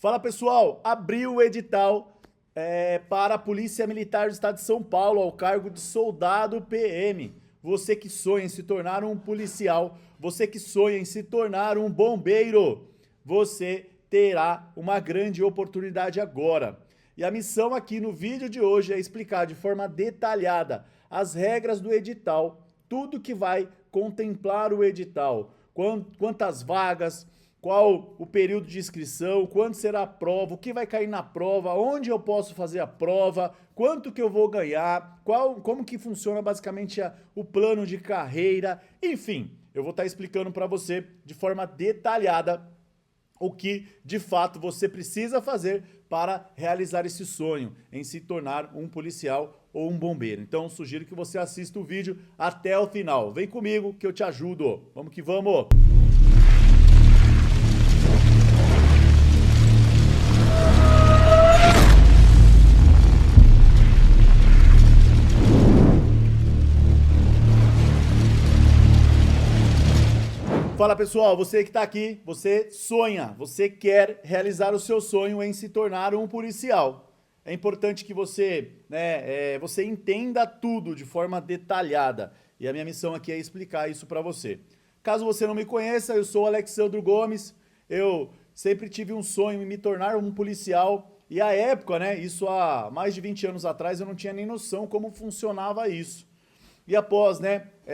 Fala pessoal, abriu o edital para a Polícia Militar do Estado de São Paulo ao cargo de soldado PM. Você que sonha em se tornar um policial, você que sonha em se tornar um bombeiro, você terá uma grande oportunidade agora. E a missão aqui no vídeo de hoje é explicar de forma detalhada as regras do edital, tudo que vai contemplar o edital, quantas vagas, qual o período de inscrição, quando será a prova, o que vai cair na prova, onde eu posso fazer a prova, quanto que eu vou ganhar, como que funciona basicamente o plano de carreira, enfim, eu vou estar explicando para você de forma detalhada o que de fato você precisa fazer para realizar esse sonho em se tornar um policial ou um bombeiro. Então sugiro que você assista o vídeo até o final. Vem comigo que eu te ajudo. Vamos que vamos! Fala pessoal, você que está aqui, você sonha, você quer realizar o seu sonho em se tornar um policial. É importante que você, você entenda tudo de forma detalhada. E a minha missão aqui é explicar isso para você. Caso você não me conheça, eu sou o Alexandro Gomes. Eu sempre tive um sonho em me tornar um policial. E à época, isso há mais de 20 anos atrás, eu não tinha nem noção como funcionava isso. E após,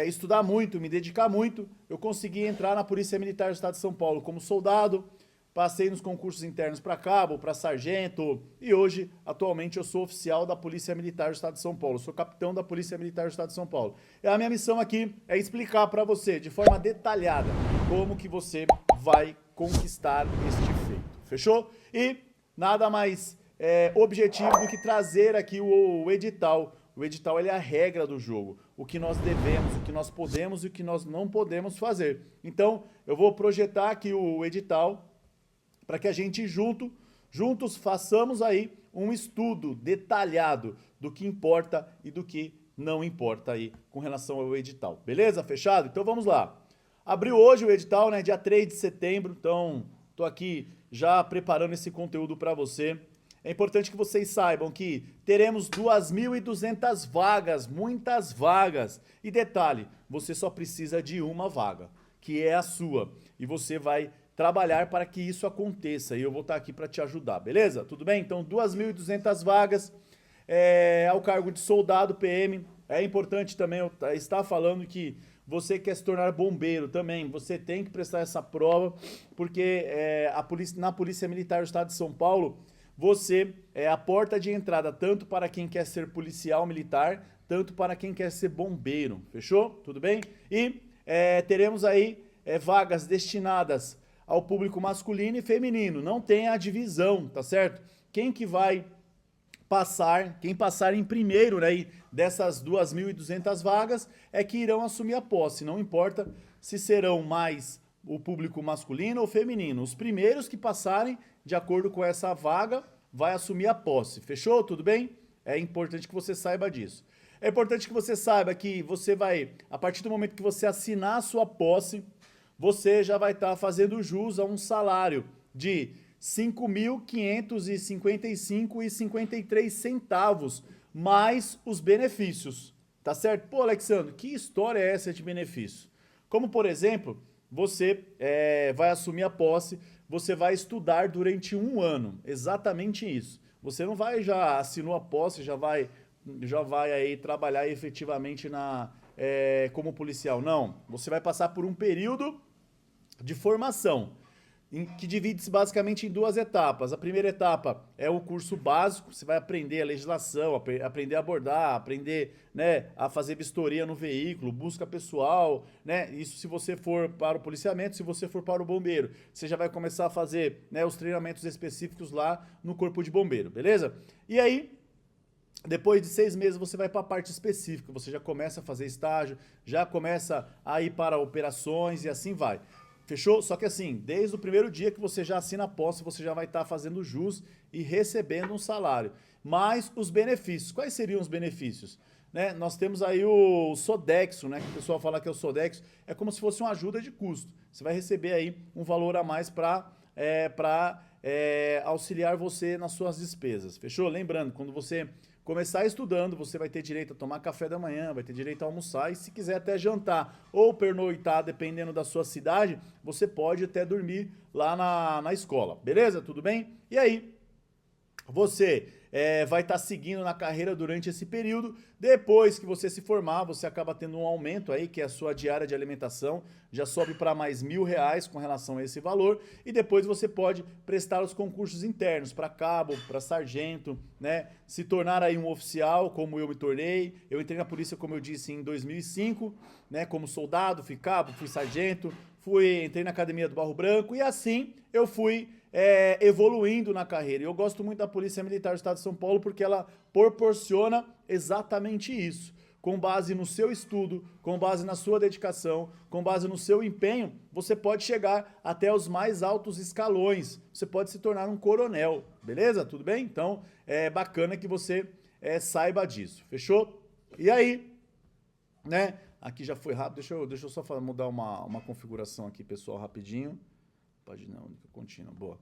estudar muito, me dedicar muito, eu consegui entrar na Polícia Militar do Estado de São Paulo como soldado, passei nos concursos internos para cabo, para sargento, e hoje, atualmente, eu sou oficial da Polícia Militar do Estado de São Paulo, sou capitão da Polícia Militar do Estado de São Paulo. E a minha missão aqui é explicar para você, de forma detalhada, como que você vai conquistar este feito, fechou? E nada mais objetivo do que trazer aqui o edital. O edital ele é a regra do jogo, o que nós devemos, o que nós podemos e o que nós não podemos fazer. Então, eu vou projetar aqui o edital para que a gente juntos façamos aí um estudo detalhado do que importa e do que não importa aí com relação ao edital. Beleza? Fechado? Então vamos lá. Abriu hoje o edital, dia 3 de setembro, então estou aqui já preparando esse conteúdo para você. É importante que vocês saibam que teremos 2.200 vagas, muitas vagas. E detalhe, você só precisa de uma vaga, que é a sua. E você vai trabalhar para que isso aconteça. E eu vou estar aqui para te ajudar, beleza? Tudo bem? Então, 2.200 vagas ao cargo de soldado PM. É importante também eu estar falando que você quer se tornar bombeiro também, você tem que prestar essa prova, porque na Polícia Militar do Estado de São Paulo, você é a porta de entrada tanto para quem quer ser policial militar, tanto para quem quer ser bombeiro, fechou? Tudo bem? E teremos aí vagas destinadas ao público masculino e feminino, não tem a divisão, tá certo? Quem passar em primeiro, dessas 2.200 vagas é que irão assumir a posse, não importa se serão mais o público masculino ou feminino, os primeiros que passarem de acordo com essa vaga, vai assumir a posse. Fechou? Tudo bem? É importante que você saiba disso. É importante que você saiba que você vai, a partir do momento que você assinar a sua posse, você já vai estar fazendo jus a um salário de R$ 5.555,53, mais os benefícios. Tá certo? Pô, Alexandre, que história é essa de benefício? Como, por exemplo, você vai assumir a posse, você vai estudar durante 1 ano, exatamente isso. Você não vai já assinou a posse, já vai aí trabalhar efetivamente como policial, não. Você vai passar por um período de formação, que divide-se basicamente em 2 etapas. A primeira etapa é o curso básico, você vai aprender a legislação, aprender a abordar, aprender a fazer vistoria no veículo, busca pessoal, isso se você for para o policiamento, se você for para o bombeiro. Você já vai começar a fazer os treinamentos específicos lá no corpo de bombeiro, beleza? E aí, depois de 6 meses você vai para a parte específica, você já começa a fazer estágio, já começa a ir para operações e assim vai. Fechou? Só que assim, desde o primeiro dia que você já assina a posse, você já vai estar fazendo jus e recebendo um salário. Mais os benefícios. Quais seriam os benefícios? Nós temos aí o Sodexo, que o pessoal fala que é o Sodexo, é como se fosse uma ajuda de custo. Você vai receber aí um valor a mais para para auxiliar você nas suas despesas, fechou? Lembrando, quando você começar estudando, você vai ter direito a tomar café da manhã, vai ter direito a almoçar e se quiser até jantar ou pernoitar, dependendo da sua cidade, você pode até dormir lá na escola, beleza? Tudo bem? E aí, você vai estar seguindo na carreira durante esse período. Depois que você se formar, você acaba tendo um aumento aí, que é a sua diária de alimentação, já sobe para mais R$ 1.000 com relação a esse valor. E depois você pode prestar os concursos internos para cabo, para sargento, né? Se tornar aí um oficial, como eu me tornei. Eu entrei na polícia, como eu disse, em 2005, né? Como soldado, fui cabo, fui sargento, entrei na academia do Barro Branco e assim eu fui evoluindo na carreira. E eu gosto muito da Polícia Militar do Estado de São Paulo porque ela proporciona exatamente isso. Com base no seu estudo, com base na sua dedicação, com base no seu empenho, você pode chegar até os mais altos escalões. Você pode se tornar um coronel, beleza? Tudo bem? Então, é bacana que você saiba disso, fechou? E aí, né? Aqui já foi rápido, deixa eu só mudar uma configuração aqui, pessoal, rapidinho. Página única contínua, boa.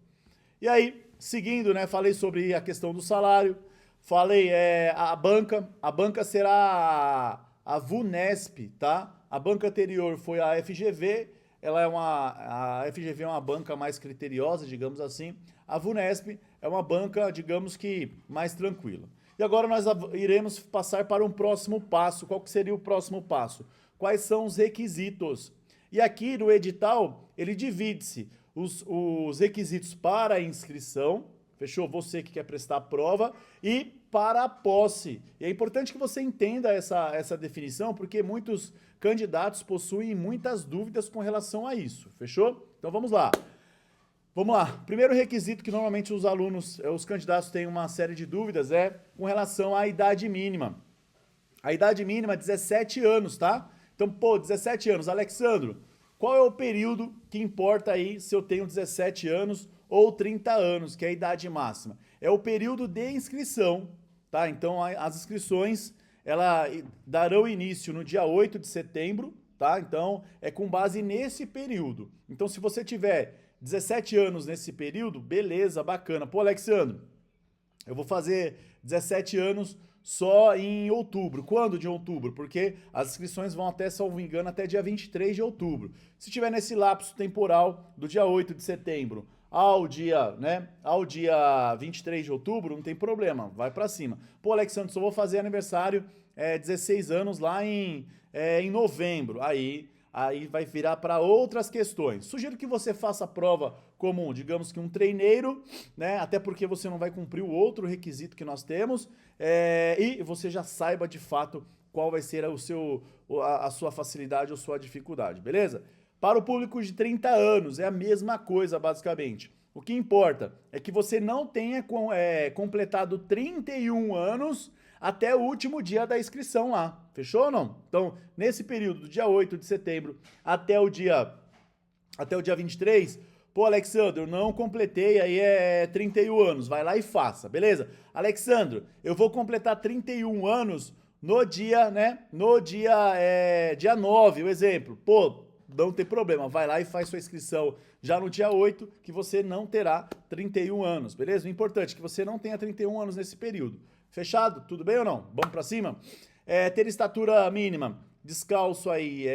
E aí, seguindo, né, falei sobre a questão do salário, falei a banca será a VUNESP, tá? A banca anterior foi a FGV, a FGV é uma banca mais criteriosa, digamos assim, a VUNESP é uma banca, digamos que, mais tranquila. E agora nós iremos passar para um próximo passo. Qual que seria o próximo passo? Quais são os requisitos? E aqui no edital, ele divide-se os requisitos para a inscrição, fechou? Você que quer prestar a prova, e para a posse. E é importante que você entenda essa definição, porque muitos candidatos possuem muitas dúvidas com relação a isso, fechou? Então vamos lá. Vamos lá. Primeiro requisito que normalmente os candidatos têm uma série de dúvidas é com relação à idade mínima. A idade mínima é 17 anos, tá? Então, 17 anos. Alexandro, qual é o período que importa aí se eu tenho 17 anos ou 30 anos, que é a idade máxima? É o período de inscrição, tá? Então, as inscrições, darão início no dia 8 de setembro, tá? Então, é com base nesse período. Então, se você tiver 17 anos nesse período, beleza, bacana. Pô, Alexandro, eu vou fazer 17 anos só em outubro. Quando de outubro? Porque as inscrições vão até, salvo engano, até dia 23 de outubro. Se tiver nesse lapso temporal do dia 8 de setembro ao dia 23 de outubro, não tem problema, vai pra cima. Pô, Alexandre, só vou fazer aniversário 16 anos lá em novembro. Aí vai virar para outras questões. Sugiro que você faça a prova como, digamos que um treineiro, né? Até porque você não vai cumprir o outro requisito que nós temos, e você já saiba de fato qual vai ser a sua facilidade ou sua dificuldade, beleza? Para o público de 30 anos, é a mesma coisa, basicamente. O que importa é que você não tenha completado 31 anos até o último dia da inscrição lá. Fechou ou não? Então, nesse período do dia 8 de setembro até o dia 23, pô, Alexandre, eu não completei, aí 31 anos, vai lá e faça, beleza? Alexandre, eu vou completar 31 anos no dia, né? No dia 9, o exemplo. Pô, não tem problema, vai lá e faz sua inscrição já no dia 8, que você não terá 31 anos, beleza? O importante é que você não tenha 31 anos nesse período. Fechado? Tudo bem ou não? Vamos pra cima? Ter estatura mínima, descalço aí,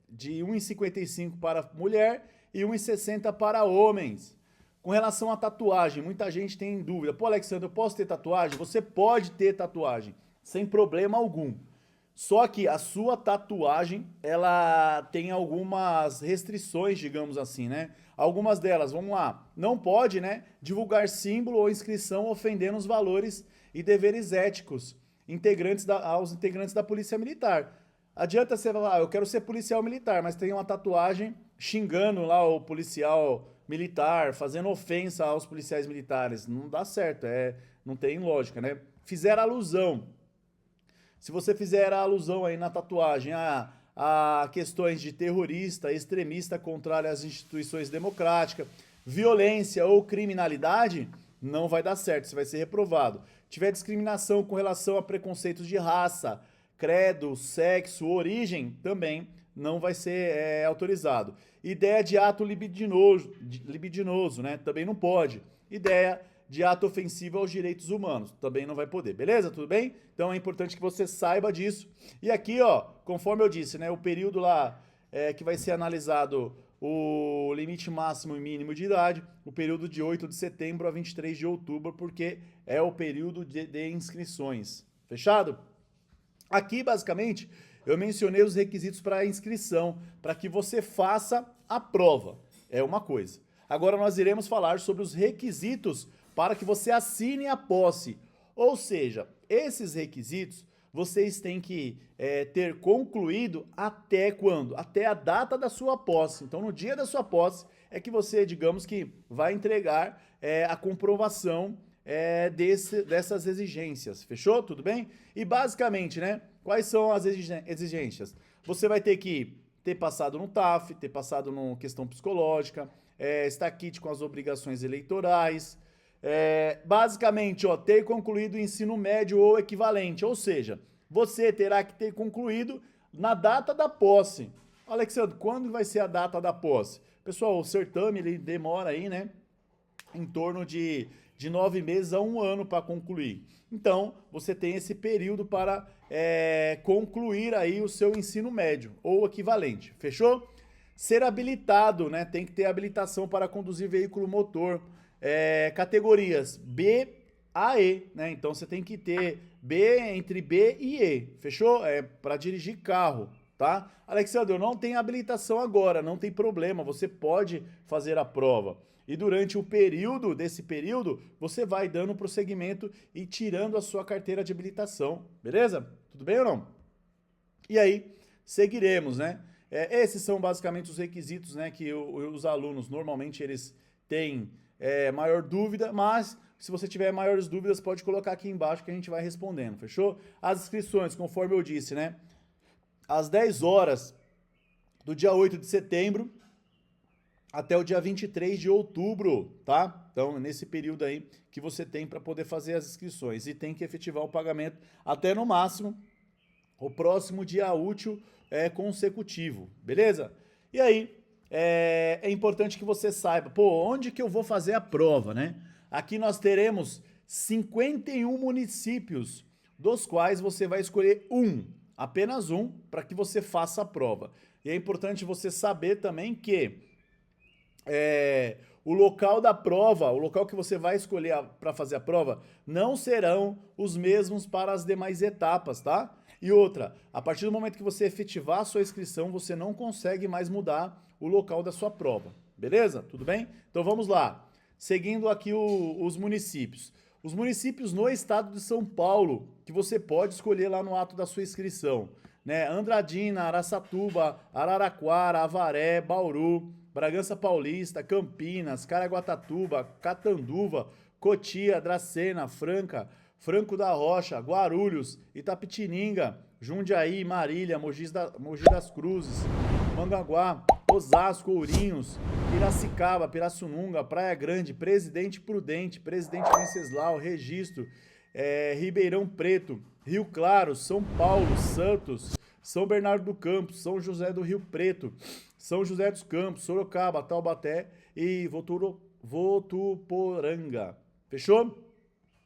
de 1,55 para mulher e 1,60 para homens. Com relação à tatuagem, muita gente tem dúvida. Pô, Alexandre, eu posso ter tatuagem? Você pode ter tatuagem, sem problema algum. Só que a sua tatuagem, ela tem algumas restrições, digamos assim, né? Algumas delas, vamos lá, não pode, né, divulgar símbolo ou inscrição ofendendo os valores e deveres éticos aos integrantes da Polícia Militar. Adianta você falar, eu quero ser policial militar, mas tem uma tatuagem xingando lá o policial militar, fazendo ofensa aos policiais militares. Não dá certo, não tem lógica, né? Fizeram alusão. Se você fizer a alusão aí na tatuagem a questões de terrorista, extremista contrário às instituições democráticas, violência ou criminalidade, não vai dar certo, você vai ser reprovado. Tiver discriminação com relação a preconceitos de raça, credo, sexo, origem, também não vai ser autorizado. Ideia de ato libidinoso, né? Também não pode. Ideia de ato ofensivo aos direitos humanos, também não vai poder, beleza? Tudo bem? Então é importante que você saiba disso. E aqui, ó, conforme eu disse, né, o período lá que vai ser analisado o limite máximo e mínimo de idade, o período de 8 de setembro a 23 de outubro, porque é o período de inscrições. Fechado? Aqui, basicamente, eu mencionei os requisitos para a inscrição, para que você faça a prova. É uma coisa. Agora nós iremos falar sobre os requisitos para que você assine a posse. Ou seja, esses requisitos vocês têm que ter concluído até quando? Até a data da sua posse. Então, no dia da sua posse é que você, digamos que, vai entregar a comprovação dessas exigências. Fechou? Tudo bem? E basicamente, né? Quais são as exigências? Você vai ter que ter passado no TAF, ter passado numa questão psicológica, estar quite com as obrigações eleitorais, basicamente, ó, ter concluído o ensino médio ou equivalente, ou seja, você terá que ter concluído na data da posse. Alexandre, quando vai ser a data da posse? Pessoal, o certame ele demora aí, né, em torno de 9 meses a 1 ano para concluir. Então, você tem esse período para concluir aí o seu ensino médio ou equivalente, fechou? Ser habilitado, né, tem que ter habilitação para conduzir veículo motor, categorias B a E, né? Então você tem que ter B entre B e E, fechou? Para dirigir carro, tá? Alexandre, eu não tenho habilitação agora, não tem problema, você pode fazer a prova. E durante o período, você vai dando prosseguimento e tirando a sua carteira de habilitação, beleza? Tudo bem ou não? E aí, seguiremos, né? Esses são basicamente os requisitos, né, que os alunos, normalmente, eles têm maior dúvida, mas se você tiver maiores dúvidas, pode colocar aqui embaixo que a gente vai respondendo, fechou? As inscrições, conforme eu disse, né? Às 10 horas do dia 8 de setembro até o dia 23 de outubro, tá? Então, nesse período aí que você tem para poder fazer as inscrições e tem que efetivar o pagamento até no máximo o próximo dia útil consecutivo, beleza? E aí, é importante que você saiba, pô, onde que eu vou fazer a prova, né? Aqui nós teremos 51 municípios, dos quais você vai escolher apenas um, para que você faça a prova. E é importante você saber também que o local da prova, o local que você vai escolher para fazer a prova, não serão os mesmos para as demais etapas, tá? E outra, a partir do momento que você efetivar a sua inscrição, você não consegue mais mudar o local da sua prova, beleza? Tudo bem? Então vamos lá. Seguindo aqui os municípios. Os municípios no estado de São Paulo, que você pode escolher lá no ato da sua inscrição, né? Andradina, Araçatuba, Araraquara, Avaré, Bauru, Bragança Paulista, Campinas, Caraguatatuba, Catanduva, Cotia, Dracena, Franca, Franco da Rocha, Guarulhos, Itapetininga, Jundiaí, Marília, Mogi das Cruzes, Mangaguá, Osasco, Ourinhos, Piracicaba, Pirassununga, Praia Grande, Presidente Prudente, Presidente Venceslau, Registro, Ribeirão Preto, Rio Claro, São Paulo, Santos, São Bernardo do Campo, São José do Rio Preto, São José dos Campos, Sorocaba, Taubaté e Votuporanga. Fechou?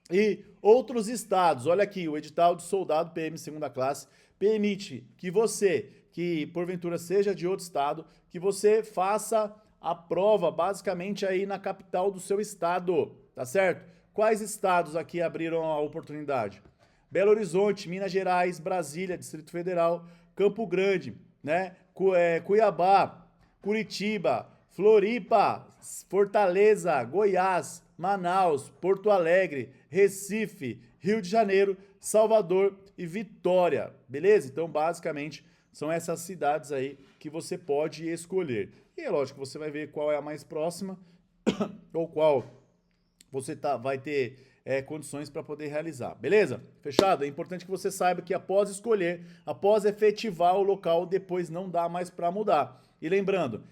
E outros estados, olha aqui, o edital de soldado PM segunda classe permite que você, que porventura seja de outro estado, que você faça a prova basicamente aí na capital do seu estado, tá certo? Quais estados aqui abriram a oportunidade? Belo Horizonte, Minas Gerais, Brasília, Distrito Federal, Campo Grande, né? Cuiabá, Curitiba, Floripa, Fortaleza, Goiás, Manaus, Porto Alegre, Recife, Rio de Janeiro, Salvador e Vitória, beleza? Então, basicamente, são essas cidades aí que você pode escolher. E é lógico, você vai ver qual é a mais próxima ou qual você vai ter condições para poder realizar, beleza? Fechado? É importante que você saiba que após escolher, após efetivar o local, depois não dá mais para mudar. E lembrando,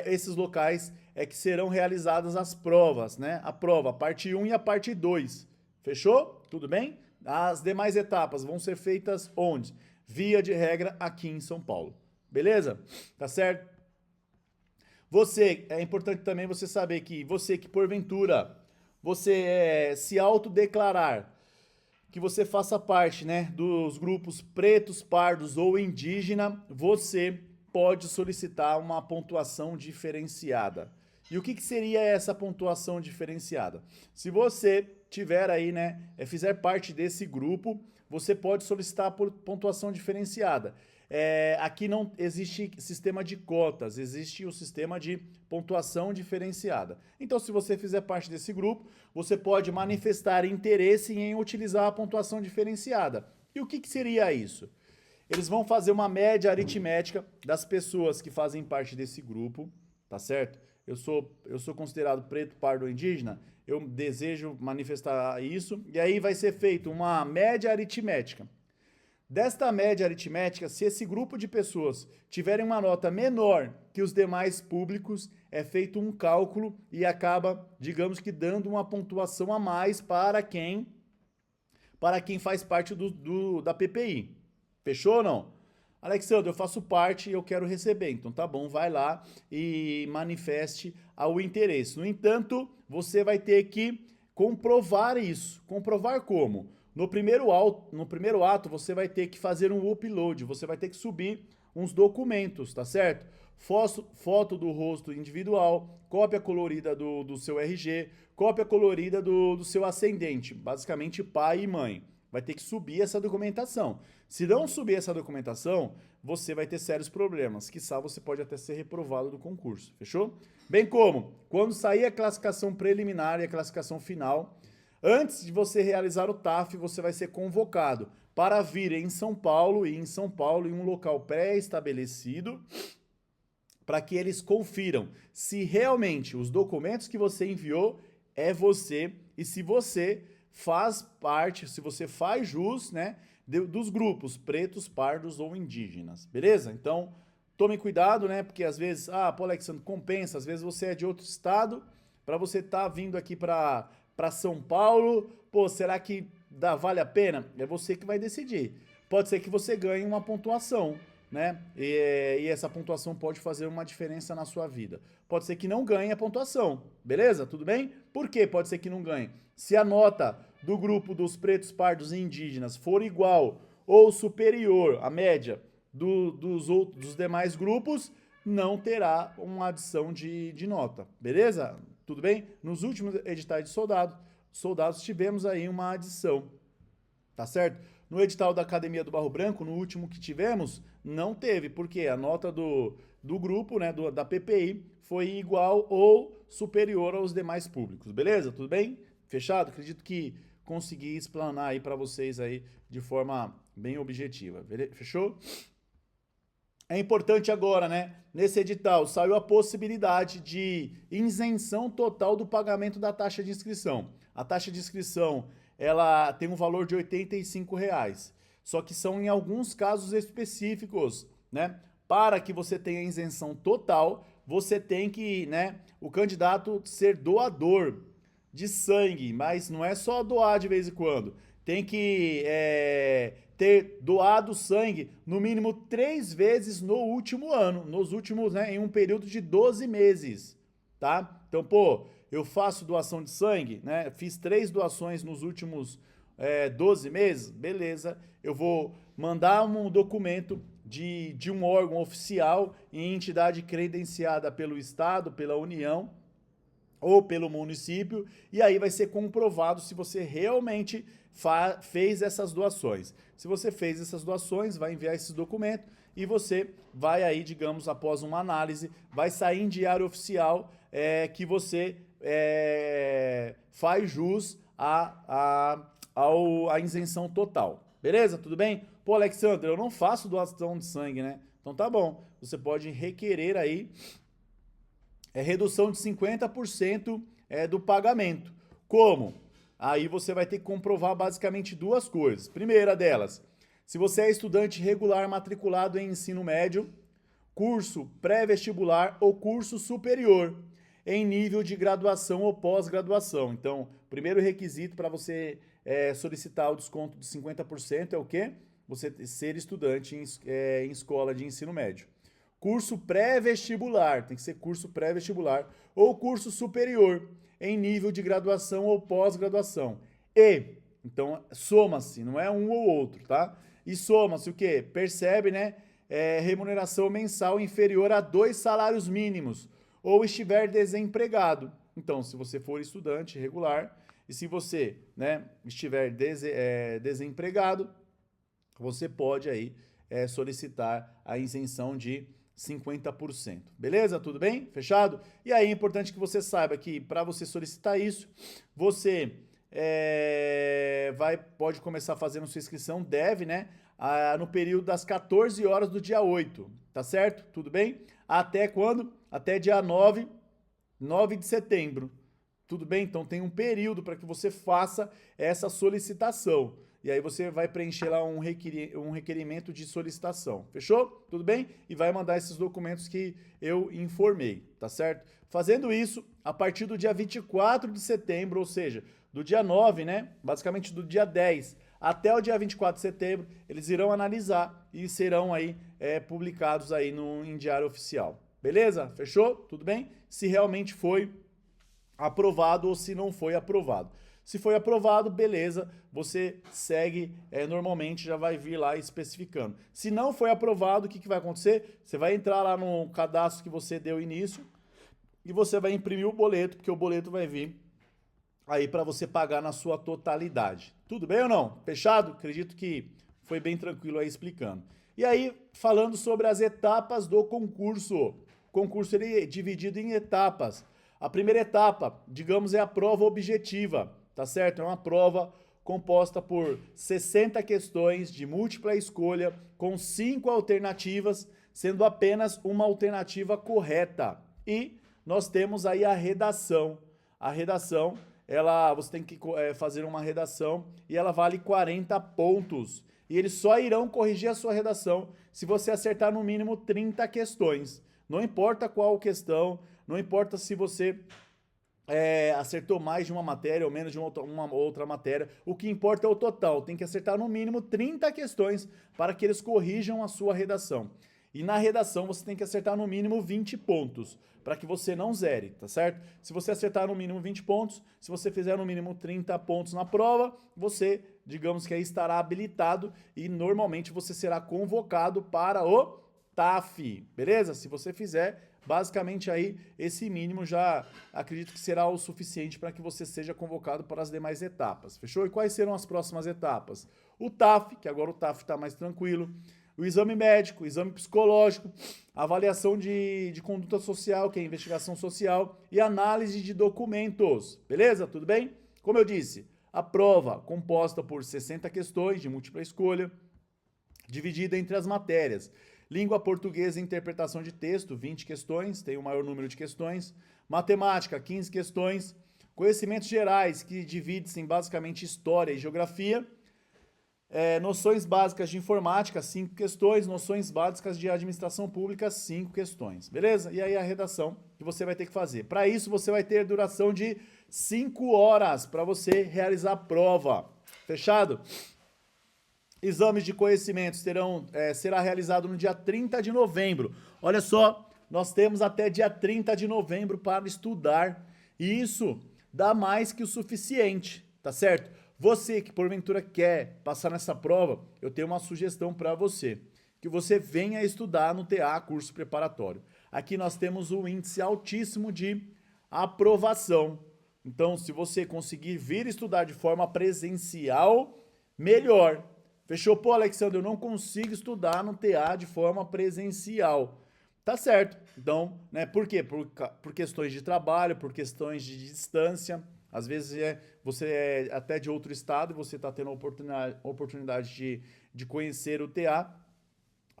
esses locais que serão realizadas as provas, né? A prova, a parte 1 e a parte 2. Fechou? Tudo bem? As demais etapas vão ser feitas onde? Via de regra aqui em São Paulo. Beleza? Tá certo? Você, é importante também você saber que você que porventura se autodeclarar que você faça parte, né, dos grupos pretos, pardos ou indígena, você pode solicitar uma pontuação diferenciada. E o que seria essa pontuação diferenciada? Se você tiver aí, né, fizer parte desse grupo, você pode solicitar por pontuação diferenciada. Aqui não existe sistema de cotas, existe o sistema de pontuação diferenciada. Então, se você fizer parte desse grupo, você pode manifestar interesse em utilizar a pontuação diferenciada. E o que seria isso? Eles vão fazer uma média aritmética das pessoas que fazem parte desse grupo, tá certo? Eu sou considerado preto, pardo ou indígena, eu desejo manifestar isso, e aí vai ser feito uma média aritmética. Desta média aritmética, se esse grupo de pessoas tiverem uma nota menor que os demais públicos, é feito um cálculo e acaba, digamos que, dando uma pontuação a mais para quem faz parte da PPI. Fechou ou não? Alexandre, eu faço parte e eu quero receber. Então tá bom, vai lá e manifeste o interesse. No entanto, você vai ter que comprovar isso. Comprovar como? No primeiro ato, você vai ter que fazer um upload, você vai ter que subir uns documentos, tá certo? Foto do rosto individual, cópia colorida do seu RG, cópia colorida do seu ascendente, basicamente pai e mãe. Vai ter que subir essa documentação. Se não subir essa documentação, você vai ter sérios problemas. Quiçá você pode até ser reprovado do concurso, fechou? Bem como, quando sair a classificação preliminar e a classificação final, antes de você realizar o TAF, você vai ser convocado para vir em São Paulo, em um local pré-estabelecido, para que eles confiram se realmente os documentos que você enviou é você e se você faz parte, se você faz jus, né, dos grupos pretos, pardos ou indígenas, beleza? Então, tome cuidado, né, porque às vezes, pô, Alexandre, compensa, às vezes você é de outro estado, para você estar vindo aqui para São Paulo, pô, será que vale a pena? É você que vai decidir. Pode ser que você ganhe uma pontuação, né? E essa pontuação pode fazer uma diferença na sua vida. Pode ser que não ganhe a pontuação, beleza? Tudo bem? Por que pode ser que não ganhe? Se a nota do grupo dos pretos, pardos e indígenas for igual ou superior à média dos demais grupos, não terá uma adição de nota, beleza? Tudo bem? Nos últimos editais de soldados tivemos aí uma adição, tá certo? No edital da Academia do Barro Branco, no último que tivemos, não teve, porque a nota do grupo, né, da PPI, foi igual ou superior aos demais públicos, beleza? Tudo bem? Fechado? Acredito que consegui explanar aí para vocês aí de forma bem objetiva, fechou? É importante agora, né? Nesse edital saiu a possibilidade de isenção total do pagamento da taxa de inscrição. A taxa de inscrição, ela tem um valor de R$ 85. Só que são em alguns casos específicos, né? Para que você tenha isenção total, você tem que, né, o candidato ser doador de sangue, mas não é só doar de vez em quando. Tem que ter doado sangue no mínimo 3 vezes no último ano, nos últimos, né, em um período de 12 meses, tá? Então, pô, eu faço doação de sangue, né? Fiz 3 doações nos últimos 12 meses, beleza. Eu vou mandar um documento de um órgão oficial em entidade credenciada pelo Estado, pela União ou pelo município, e aí vai ser comprovado se você realmente fez essas doações. Se você fez essas doações, vai enviar esse documento e você vai aí, digamos, após uma análise, vai sair em diário oficial que você faz jus à isenção total. Beleza? Tudo bem? Pô, Alexandre, eu não faço doação de sangue, né? Então tá bom, você pode requerer aí redução de 50% do pagamento. Como? Aí você vai ter que comprovar basicamente 2 coisas. Primeira delas, se você é estudante regular matriculado em ensino médio, curso pré-vestibular ou curso superior, em nível de graduação ou pós-graduação. Então, primeiro requisito para você solicitar o desconto de 50% é o quê? Você ser estudante em escola de ensino médio. curso pré-vestibular, tem que ser curso pré-vestibular, ou curso superior, em nível de graduação ou pós-graduação. Então, soma-se, não é um ou outro, tá? E soma-se o quê? Percebe, né? Remuneração mensal inferior a 2 salários mínimos, ou estiver desempregado. Então, se você for estudante regular, e se você, né, estiver desempregado, você pode aí solicitar a isenção de 50%. Beleza? Tudo bem? Fechado? E aí é importante que você saiba que para você solicitar isso, você pode começar fazendo sua inscrição, deve, né? No período das 14 horas do dia 8, tá certo? Tudo bem? Até quando? Até dia 9 de setembro. Tudo bem? Então tem um período para que você faça essa solicitação. E aí você vai preencher lá um requerimento de solicitação. Fechou? Tudo bem? E vai mandar esses documentos que eu informei, tá certo? Fazendo isso, a partir do dia 24 de setembro, ou seja, do dia 9, né? Basicamente do dia 10 até o dia 24 de setembro, eles irão analisar e serão aí publicados aí em Diário Oficial. Beleza? Fechou? Tudo bem? Se realmente foi aprovado ou se não foi aprovado. Se foi aprovado, beleza, você segue normalmente, já vai vir lá especificando. Se não foi aprovado, o que vai acontecer? Você vai entrar lá no cadastro que você deu início e você vai imprimir o boleto, porque o boleto vai vir aí para você pagar na sua totalidade. Tudo bem ou não? Fechado? Acredito que foi bem tranquilo aí explicando. E aí, falando sobre as etapas do concurso. O concurso ele é dividido em etapas. A primeira etapa, digamos, é a prova objetiva, tá certo? É uma prova composta por 60 questões de múltipla escolha, com 5 alternativas, sendo apenas uma alternativa correta. E nós temos aí a redação. A redação, você tem que fazer uma redação e ela vale 40 pontos. E eles só irão corrigir a sua redação se você acertar no mínimo 30 questões. Não importa qual questão, não importa se você acertou mais de uma matéria ou menos de uma outra matéria. O que importa é o total. Tem que acertar no mínimo 30 questões para que eles corrijam a sua redação. E na redação você tem que acertar no mínimo 20 pontos, para que você não zere, tá certo? Se você acertar no mínimo 20 pontos, se você fizer no mínimo 30 pontos na prova, você, digamos que aí estará habilitado e normalmente você será convocado para o TAF, beleza? Se você fizer, basicamente aí esse mínimo já acredito que será o suficiente para que você seja convocado para as demais etapas, fechou? E quais serão as próximas etapas? O TAF, que agora o TAF está mais tranquilo, o exame médico, o exame psicológico, a avaliação de conduta social, que é a investigação social, e análise de documentos, beleza? Tudo bem? Como eu disse, a prova composta por 60 questões de múltipla escolha, dividida entre as matérias. Língua portuguesa e interpretação de texto, 20 questões, tem o maior número de questões. Matemática, 15 questões. Conhecimentos gerais, que divide-se em basicamente história e geografia. Noções básicas de informática, 5 questões. Noções básicas de administração pública, 5 questões. Beleza? E aí a redação que você vai ter que fazer. Para isso, você vai ter duração de 5 horas para você realizar a prova. Fechado? Exames de conhecimentos será realizado no dia 30 de novembro. Olha só, nós temos até dia 30 de novembro para estudar. E isso dá mais que o suficiente, tá certo? Você que porventura quer passar nessa prova, eu tenho uma sugestão para você. Que você venha estudar no TA, curso preparatório. Aqui nós temos um índice altíssimo de aprovação. Então, se você conseguir vir estudar de forma presencial, melhor. Fechou? Pô, Alexandre, eu não consigo estudar no TA de forma presencial. Tá certo. Então, né, por quê? Por questões de trabalho, por questões de distância. Às vezes você é até de outro estado e você está tendo a oportunidade de conhecer o TA.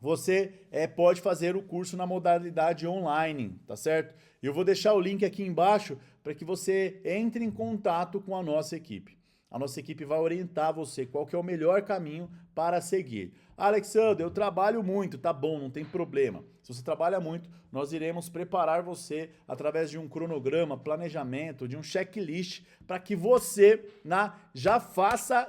Você pode fazer o curso na modalidade online, tá certo? E eu vou deixar o link aqui embaixo para que você entre em contato com a nossa equipe. A nossa equipe vai orientar você qual que é o melhor caminho para seguir. Alexandre, eu trabalho muito, tá bom, não tem problema. Se você trabalha muito, nós iremos preparar você através de um cronograma, planejamento, de um checklist, para que você já faça,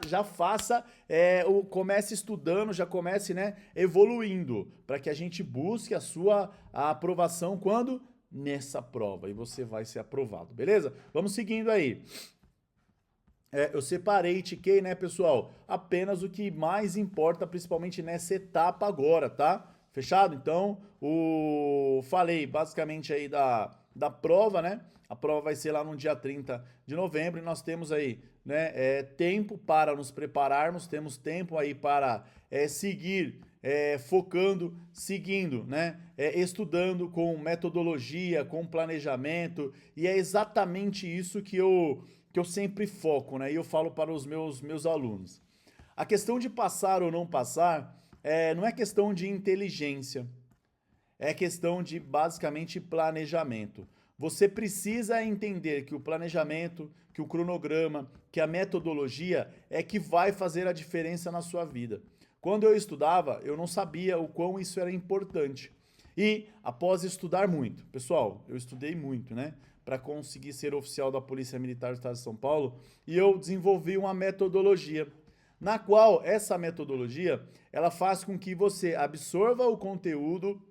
comece estudando, já comece, né, evoluindo, para que a gente busque a aprovação quando? Nessa prova, e você vai ser aprovado, beleza? Vamos seguindo aí. Eu separei, tiquei, né, pessoal? Apenas o que mais importa, principalmente nessa etapa agora, tá? Fechado? Então, falei basicamente aí da prova, né? A prova vai ser lá no dia 30 de novembro e nós temos aí, né, tempo para nos prepararmos, temos tempo aí para seguir focando, seguindo, né? Estudando com metodologia, com planejamento, e é exatamente isso que eu sempre foco, né? E eu falo para os meus alunos. A questão de passar ou não passar não é questão de inteligência, é questão de basicamente planejamento. Você precisa entender que o planejamento, que o cronograma, que a metodologia é que vai fazer a diferença na sua vida. Quando eu estudava, eu não sabia o quão isso era importante. E após estudar muito, pessoal, eu estudei muito, né? Para conseguir ser oficial da Polícia Militar do Estado de São Paulo, e eu desenvolvi uma metodologia, na qual essa metodologia, ela faz com que você absorva o conteúdo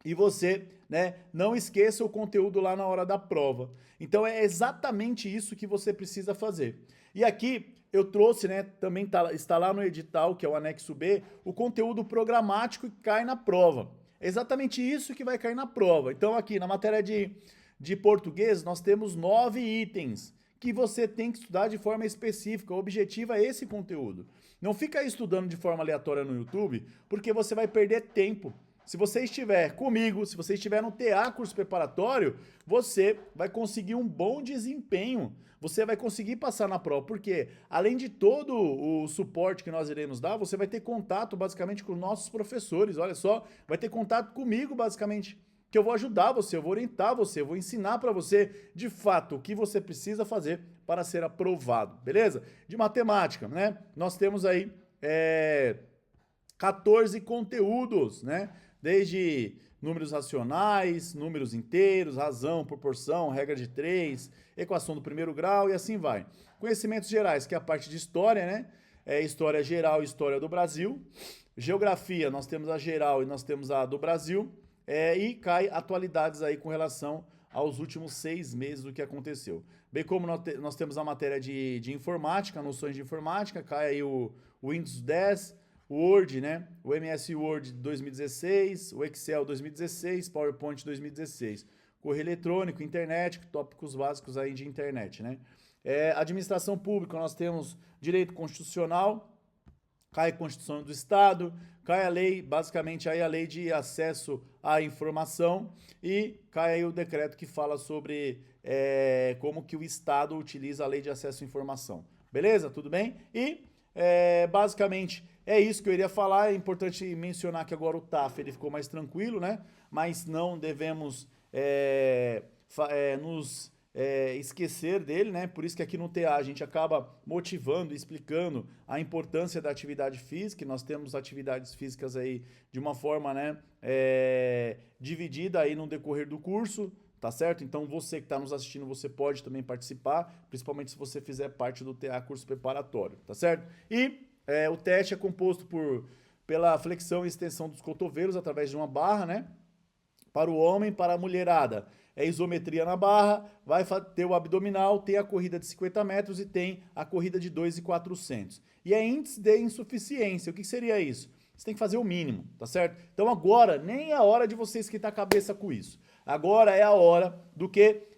e você, né, não esqueça o conteúdo lá na hora da prova. Então é exatamente isso que você precisa fazer. E aqui eu trouxe, né, também está lá no edital, que é o anexo B, o conteúdo programático que cai na prova. É exatamente isso que vai cair na prova. Então aqui na matéria de português nós temos 9 itens que você tem que estudar de forma específica. O objetivo é esse conteúdo. Não fica aí estudando de forma aleatória no YouTube, porque você vai perder tempo. Se você estiver comigo, se você estiver no TA curso preparatório, você vai conseguir um bom desempenho. Você vai conseguir passar na prova, porque além de todo o suporte que nós iremos dar, você vai ter contato basicamente com nossos professores. Olha só, vai ter contato comigo basicamente, que eu vou ajudar você, eu vou orientar você, eu vou ensinar para você de fato o que você precisa fazer para ser aprovado, beleza? De matemática, né? Nós temos aí 14 conteúdos, né? Desde números racionais, números inteiros, razão, proporção, regra de 3, equação do primeiro grau e assim vai. Conhecimentos gerais, que é a parte de história, né? História geral e história do Brasil. Geografia, nós temos a geral e nós temos a do Brasil. E cai atualidades aí com relação aos últimos 6 meses do que aconteceu. Bem como nós temos a matéria de informática, noções de informática, cai aí o Windows 10, o Word, né? O MS Word 2016, o Excel 2016, PowerPoint 2016. Correio eletrônico, internet, tópicos básicos aí de internet, né? Administração pública, nós temos direito constitucional, cai a Constituição do Estado, cai a lei, basicamente aí a lei de acesso à informação, e cai aí o decreto que fala sobre como que o Estado utiliza a lei de acesso à informação. Beleza? Tudo bem? E basicamente é isso que eu iria falar. É importante mencionar que agora o TAF ele ficou mais tranquilo, né? Mas não devemos nos esquecer dele, né? Por isso que aqui no TA a gente acaba motivando, explicando a importância da atividade física. Nós temos atividades físicas aí de uma forma, né, dividida aí no decorrer do curso, tá certo? Então você que está nos assistindo, você pode também participar, principalmente se você fizer parte do TA curso preparatório, tá certo? E o teste é composto pela flexão e extensão dos cotovelos através de uma barra, né? Para o homem, para a mulherada, isometria na barra, vai ter o abdominal, tem a corrida de 50 metros e tem a corrida de 2.400. E é índice de insuficiência. O que seria isso? Você tem que fazer o mínimo, tá certo? Então agora, nem é a hora de você esquentar a cabeça com isso. Agora é a hora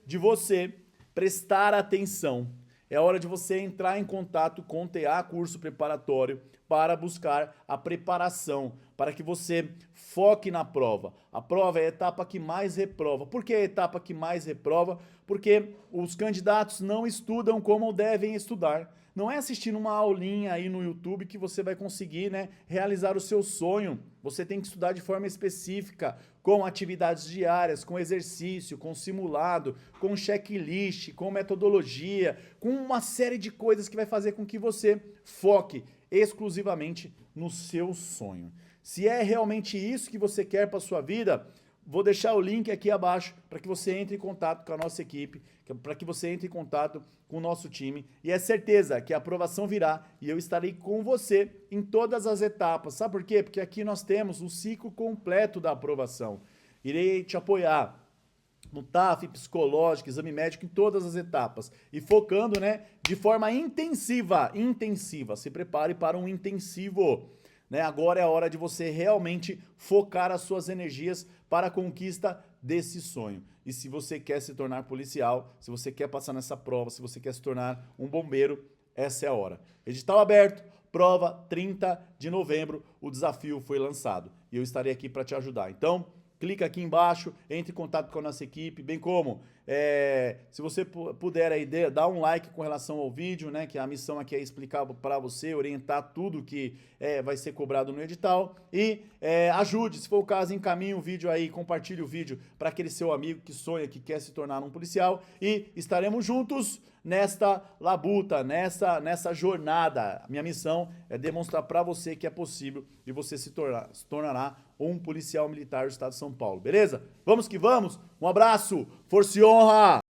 de você prestar atenção. É hora de você entrar em contato com o TA curso preparatório para buscar a preparação, para que você foque na prova. A prova é a etapa que mais reprova. Por que a etapa que mais reprova? Porque os candidatos não estudam como devem estudar. Não é assistindo uma aulinha aí no YouTube que você vai conseguir, né, realizar o seu sonho. Você tem que estudar de forma específica, com atividades diárias, com exercício, com simulado, com checklist, com metodologia, com uma série de coisas que vai fazer com que você foque exclusivamente no seu sonho. Se é realmente isso que você quer para sua vida, vou deixar o link aqui abaixo para que você entre em contato com a nossa equipe, para que você entre em contato com o nosso time. E é certeza que a aprovação virá e eu estarei com você em todas as etapas. Sabe por quê? Porque aqui nós temos o ciclo completo da aprovação. Irei te apoiar no TAF, psicológico, exame médico, em todas as etapas. E focando, né, de forma intensiva. Se prepare para um intensivo. Né? Agora é a hora de você realmente focar as suas energias para a conquista desse sonho. E se você quer se tornar policial, se você quer passar nessa prova, se você quer se tornar um bombeiro, essa é a hora. Edital aberto, prova 30 de novembro, o desafio foi lançado. E eu estarei aqui para te ajudar. Então, clica aqui embaixo, entre em contato com a nossa equipe, bem como, se você puder aí, dar um like com relação ao vídeo, né, que a missão aqui é explicar para você, orientar tudo que vai ser cobrado no edital, e ajude, se for o caso, encaminhe o vídeo aí, compartilhe o vídeo para aquele seu amigo que sonha, que quer se tornar um policial, e estaremos juntos nesta labuta, nessa jornada. A minha missão é demonstrar para você que é possível e você se tornará um policial militar do estado de São Paulo, beleza? Vamos que vamos, um abraço, força e honra!